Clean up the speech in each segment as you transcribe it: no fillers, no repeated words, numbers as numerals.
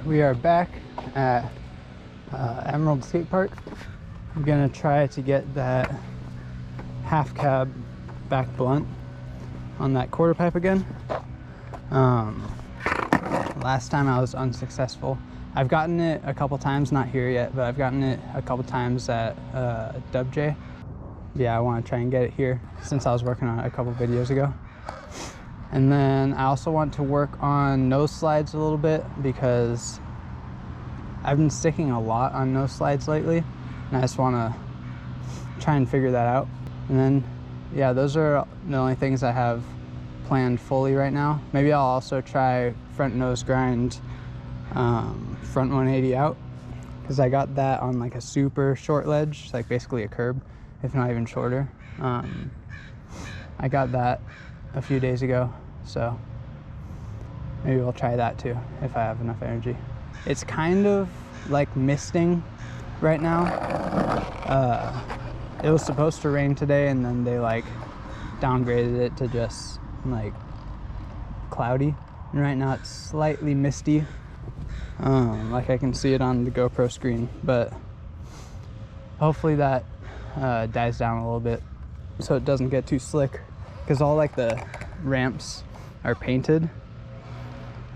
we are back at Emerald Skate Park. I'm gonna try to get that Halfcab Back Blunt on that quarter pipe again. Last time I was unsuccessful. I've gotten it a couple times, not here yet, but I've gotten it a couple times at WJ. Yeah, I want to try and get it here since I was working on it a couple videos ago. And then I also want to work on nose slides a little bit because I've been sticking a lot on nose slides lately, and I just want to try and figure that out. And then, yeah, those are the only things I have planned fully right now. Maybe I'll also try front nose grind, front 180 out, because I got that on like a super short ledge, like basically a curb, if not even shorter. I got that a few days ago, so maybe we'll try that too if I have enough energy. It's kind of like misting right now. It was supposed to rain today, and then they like downgraded it to just like cloudy, and right now it's slightly misty. Like I can see it on the GoPro screen, but hopefully that dies down a little bit so it doesn't get too slick, because all like the ramps are painted,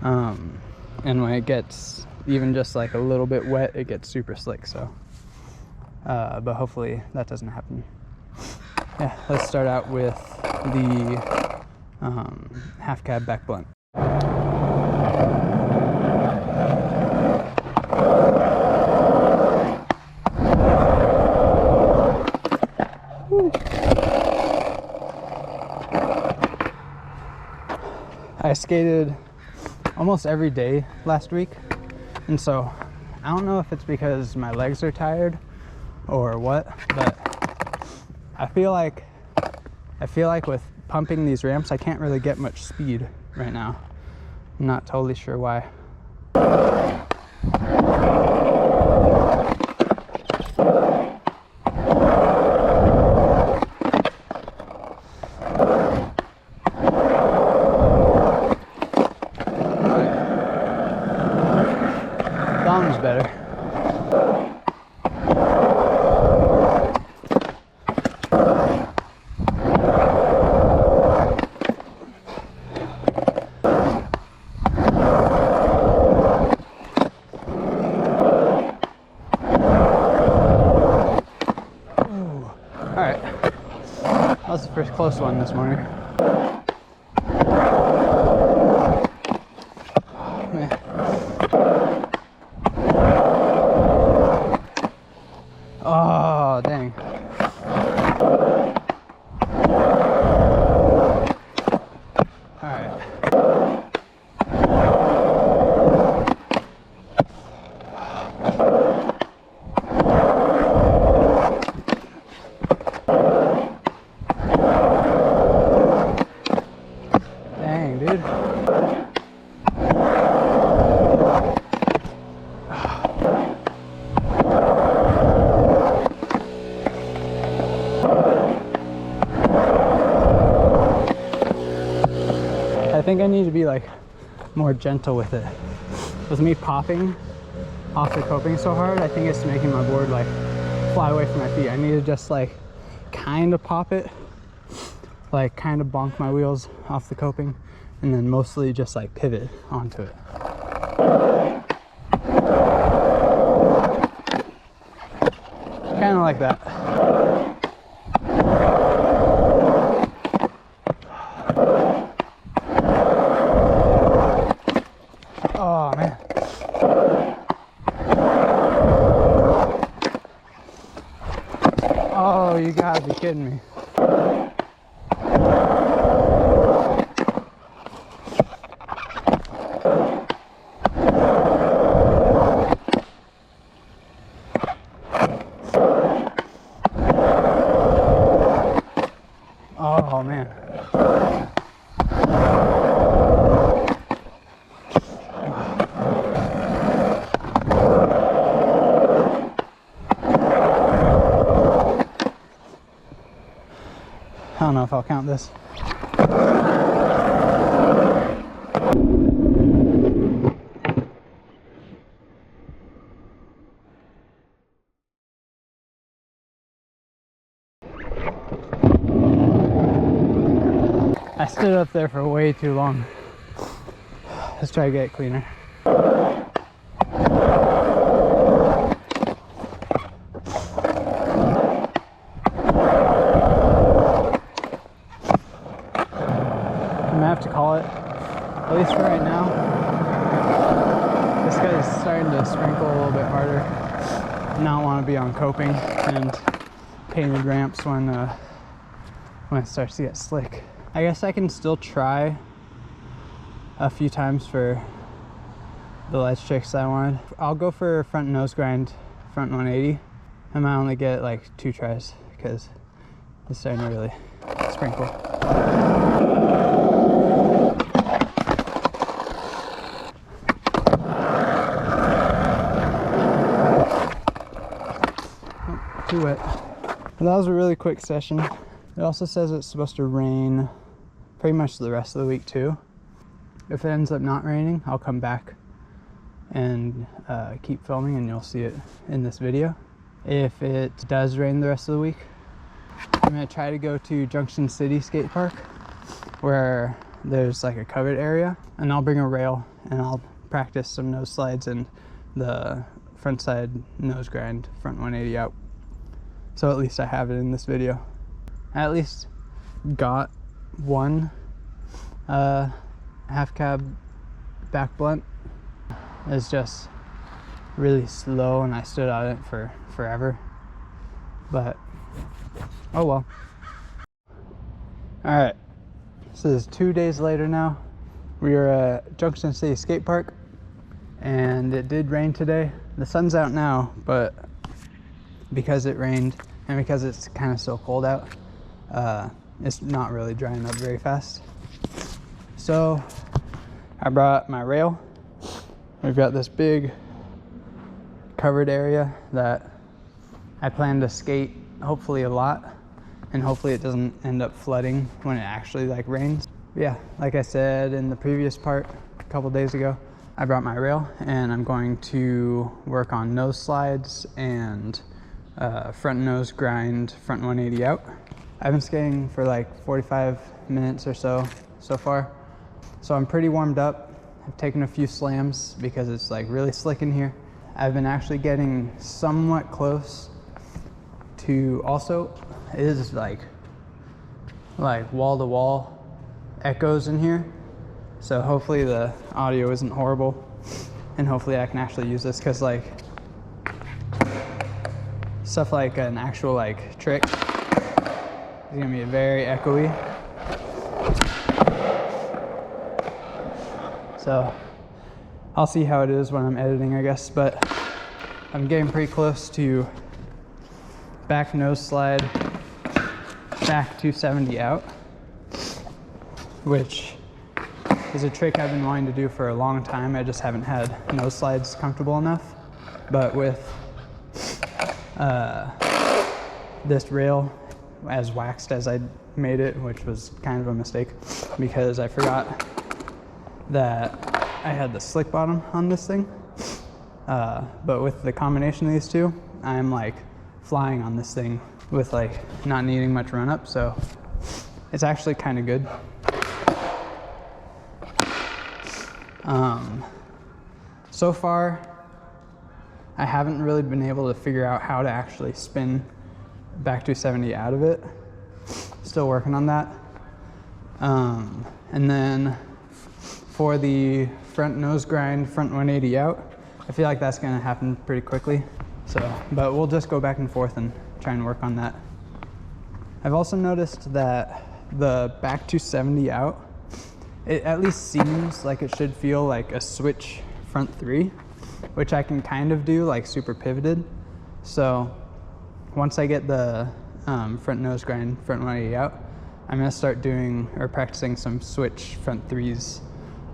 and when it gets even just like a little bit wet, it gets super slick. So but hopefully that doesn't happen. Yeah, let's start out with the Halfcab Back Blunt. I skated almost every day last week, and so I don't know if it's because my legs are tired or what, but I feel like with pumping these ramps I can't really get much speed right now. I'm not totally sure why. Thumb's better. That was the first close one this morning. Oh, man. Oh, dang. All right. Dang, dude. I think I need to be like more gentle with it. With me popping off the coping so hard, I think it's making my board like fly away from my feet. I need to just like kind of pop it, like kind of bonk my wheels off the coping, and then mostly just like pivot onto it. Kind of like that. Oh man. Oh, you gotta be kidding me. Oh man. I don't know if I'll count this. stood up there for way too long. Let's try to get it cleaner. I'm gonna have to call it, at least for right now. This guy's starting to sprinkle a little bit harder. Not want to be on coping and painted ramps when it starts to get slick. I guess I can still try a few times for the ledge tricks I wanted. I'll go for front nose grind, front 180. I might only get like 2 tries because it's starting to really sprinkle. Oh, too wet. Well, that was a really quick session. It also says it's supposed to rain pretty much the rest of the week too. If it ends up not raining, I'll come back and keep filming and you'll see it in this video. If it does rain the rest of the week, I'm gonna try to go to Junction City Skate Park where there's like a covered area, and I'll bring a rail and I'll practice some nose slides and the front side nose grind, front 180 out. So at least I have it in this video. I at least got one Halfcab Back Blunt. It's just really slow and I stood on it for forever, but oh well. All right, so this is 2 days later now. We are at Junction City Skate Park and it did rain today. The sun's out now, but because it rained and because it's kind of so cold out, it's not really drying up very fast. So I brought my rail. We've got this big covered area that I plan to skate hopefully a lot, and hopefully it doesn't end up flooding when it actually like rains. Yeah, like I said in the previous part a couple days ago, I brought my rail and I'm going to work on nose slides and front nose grind, front 180 out. I've been skating for like 45 minutes or so far, so I'm pretty warmed up. I've taken a few slams because it's like really slick in here. I've been actually getting somewhat close to, also it is like wall to wall echoes in here, so hopefully the audio isn't horrible and hopefully I can actually use this, because like stuff like an actual like trick is gonna be very echoey. So I'll see how it is when I'm editing, I guess, but I'm getting pretty close to back nose slide, back 270 out, which is a trick I've been wanting to do for a long time. I just haven't had nose slides comfortable enough. But with this rail as waxed as I made it, which was kind of a mistake because I forgot that I had the slick bottom on this thing. But with the combination of these two, I'm like flying on this thing with like not needing much run up, so it's actually kind of good. So far, I haven't really been able to figure out how to actually spin back 270 out of it. Still working on that. And then for the front nose grind, front 180 out, I feel like that's gonna happen pretty quickly. So, but we'll just go back and forth and try and work on that. I've also noticed that the back 270 out, it at least seems like it should feel like a switch front 3, which I can kind of do like super pivoted. So once I get the front nose grind, front 180 out, I'm gonna start doing or practicing some switch front 3s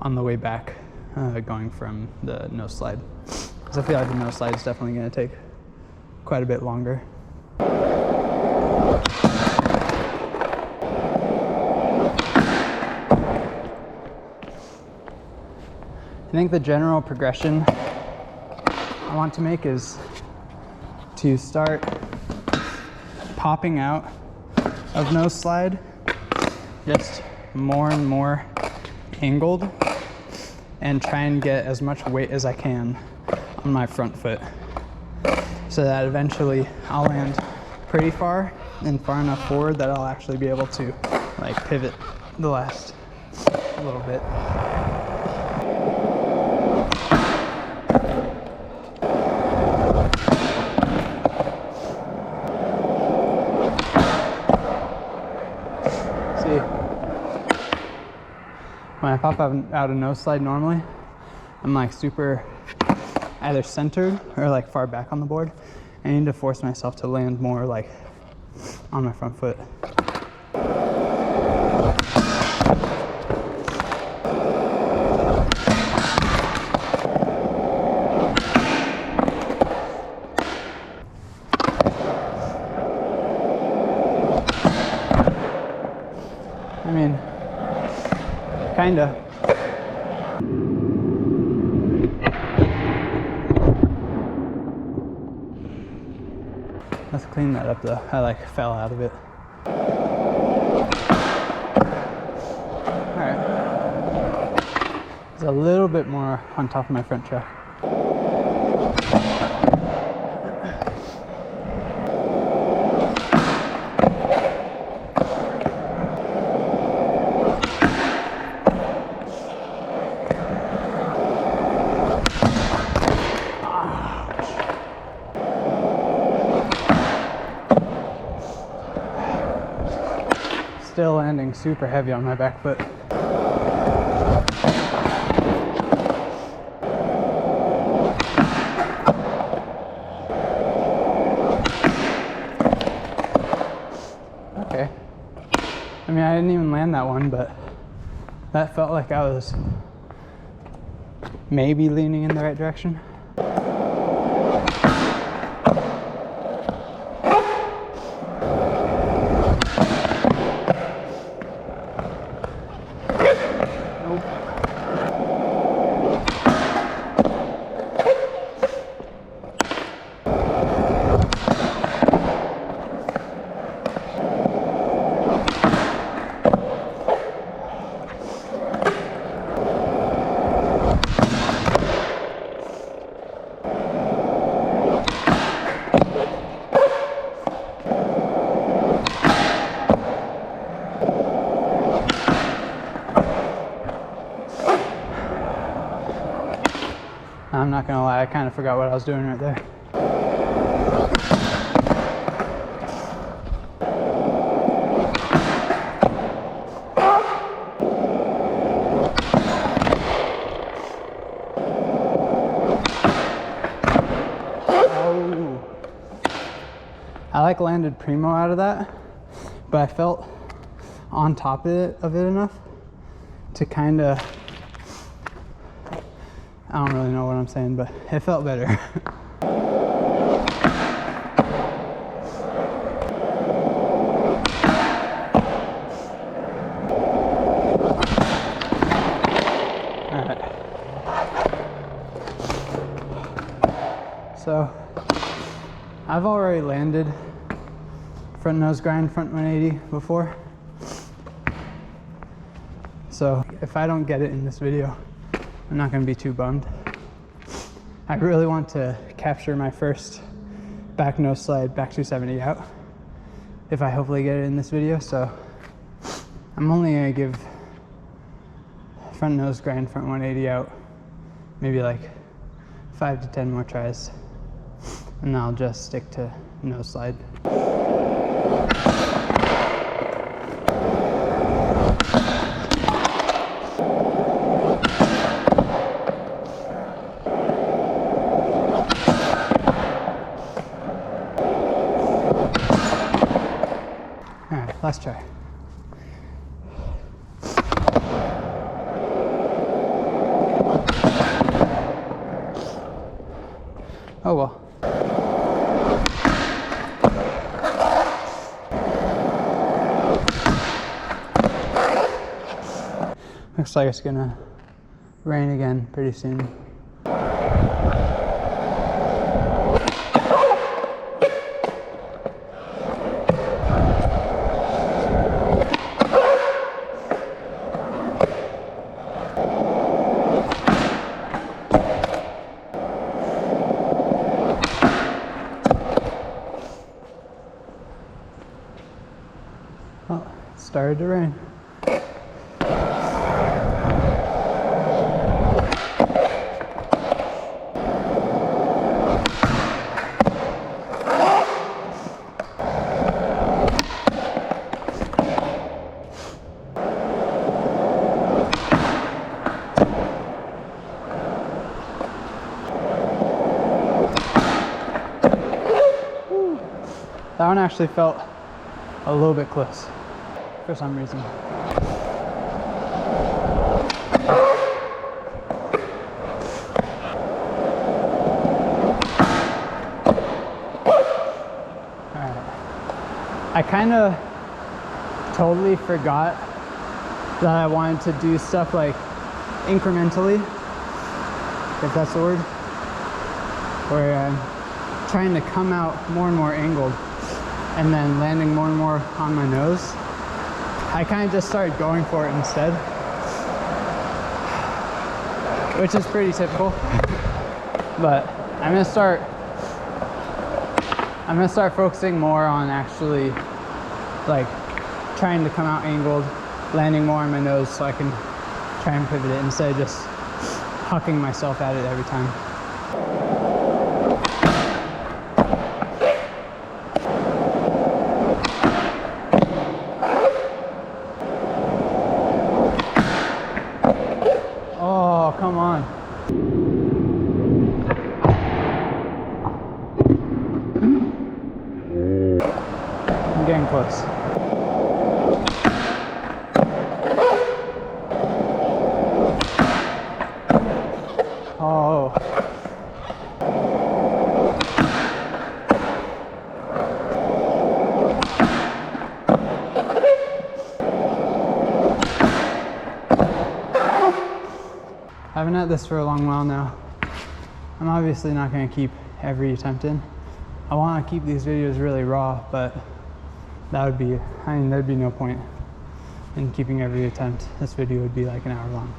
on the way back, going from the nose slide. Because I feel like the nose slide is definitely gonna take quite a bit longer. I think the general progression I want to make is to start popping out of nose slide, just more and more angled and try and get as much weight as I can on my front foot, so that eventually I'll land pretty far and far enough forward that I'll actually be able to like pivot the last little bit. See, when I pop out a nose slide normally, I'm like super either centered or like far back on the board. I need to force myself to land more like on my front foot. I mean, kinda. Let's clean that up though. I like fell out of it. Alright. There's a little bit more on top of my front track. Still landing super heavy on my back foot. Okay. I mean, I didn't even land that one, but that felt like I was maybe leaning in the right direction. I'm not gonna lie, I kind of forgot what I was doing right there. Oh. I like landed primo out of that, but I felt on top of it enough to kind of, I don't really know what I'm saying, but it felt better. Alright. So, I've already landed front Nosegrind Front 180 before. So, if I don't get it in this video, I'm not going to be too bummed. I really want to capture my first back Noseslide Back 270 out if I hopefully get it in this video, so I'm only going to give front Nosegrind Front 180 out maybe like 5 to 10 more tries, and then I'll just stick to Noseslide. Last try. Oh well. Looks like it's gonna rain again pretty soon. started to rain. That one actually felt a little bit close for some reason. Alright. I kind of totally forgot that I wanted to do stuff like incrementally, if that's the word, where I'm trying to come out more and more angled and then landing more and more on my nose. I kind of just started going for it instead, which is pretty typical. But I'm gonna start focusing more on actually like trying to come out angled, landing more on my nose so I can try and pivot it instead of just hucking myself at it every time. Come on. I'm getting close. Oh. I've been at this for a long while now. I'm obviously not going to keep every attempt in. I want to keep these videos really raw, but that would be, I mean, there'd be no point in keeping every attempt. This video would be like an hour long.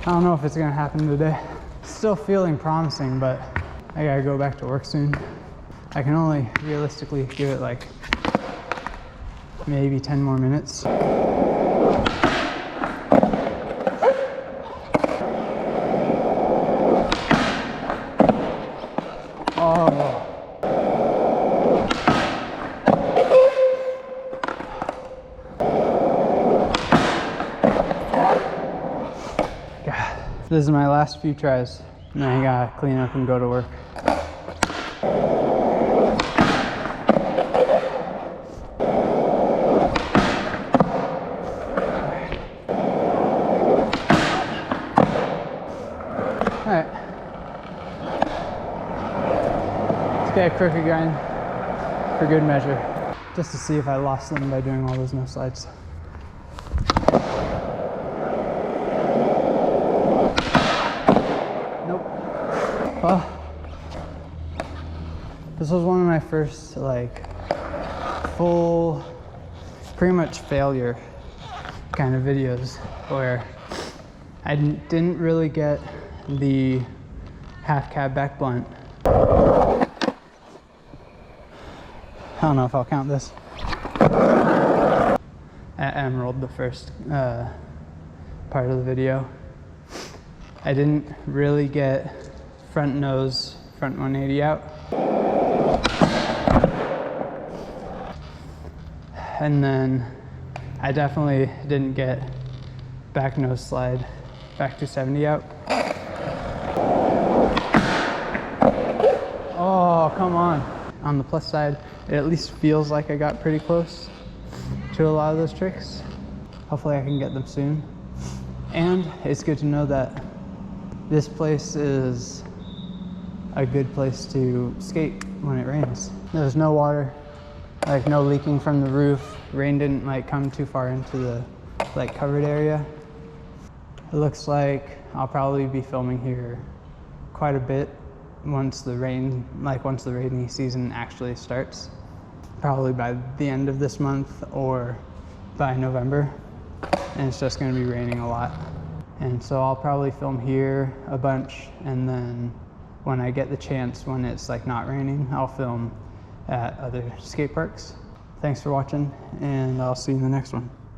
I don't know if it's gonna happen today. Still feeling promising, but I gotta go back to work soon. I can only realistically give it like maybe 10 more minutes. Oh. This is my last few tries, and then I gotta clean up and go to work. Alright. Let's get a crooked grind for good measure, just to see if I lost them by doing all those no slides. Well, this was one of my first like full, pretty much failure kind of videos where I didn't really get the Halfcab Back Blunt. I don't know if I'll count this. At Emerald, the first part of the video. I didn't really get front nose, front 180 out. And then I definitely didn't get back nose slide, back 270 out. Oh, come on. On the plus side, it at least feels like I got pretty close to a lot of those tricks. Hopefully I can get them soon. And it's good to know that this place is a good place to skate when it rains. There's no water, like no leaking from the roof. Rain didn't like come too far into the like covered area. It looks like I'll probably be filming here quite a bit once the rainy season actually starts, probably by the end of this month or by November, and it's just going to be raining a lot. And so I'll probably film here a bunch, and then when I get the chance, when it's like not raining, I'll film at other skate parks. Thanks for watching, and I'll see you in the next one.